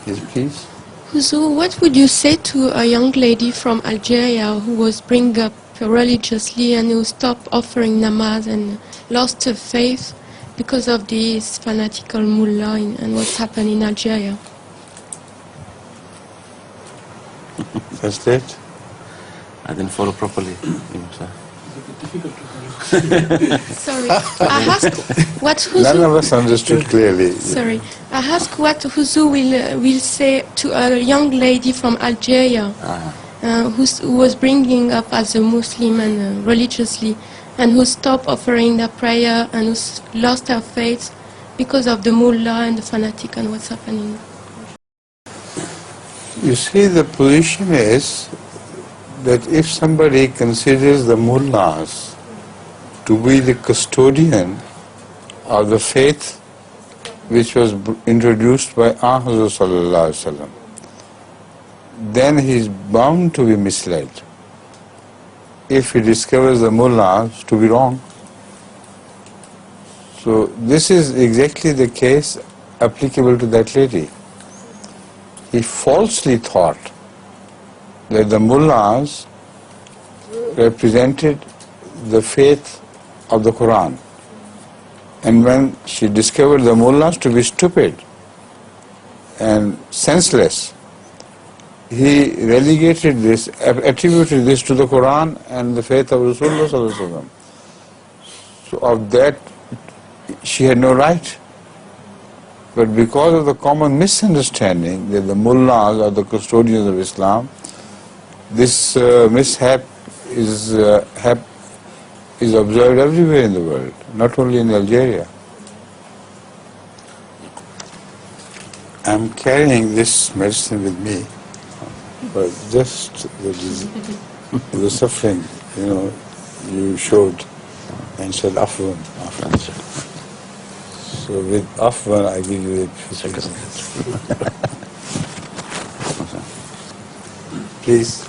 Yes, please. So what would you say to a young lady from Algeria who was brought up religiously and who stopped offering namaz and lost her faith because of this fanatical mullah and what's happened in Algeria? That's it. I didn't follow properly. Sorry, I asked what Huzu... None of us understood clearly. Sorry, I asked what Huzu will say to a young lady from Algeria who was bringing up as a Muslim and religiously, and who stopped offering the prayer and who lost her faith because of the mullah and the fanatic and what's happening. You see, the position is that if somebody considers the mullahs to be the custodian of the faith which was introduced by Hazrat Sallallahu Alaihi Wasallam, then he is bound to be misled if he discovers the mullahs to be wrong. So this is exactly the case applicable to that lady. He falsely thought that the mullahs represented the faith of the Quran. And when she discovered the mullahs to be stupid and senseless, he relegated this, attributed this to the Quran and the faith of Rasulullah Sallallahu Alaihi Wasallam. So of that she had no right. But because of the common misunderstanding that the mullahs are the custodians of Islam, this mishap is observed everywhere in the world, not only in Algeria. I'm carrying this medicine with me, but just the suffering, you showed and said afwan. So with afwan I give you it. Please.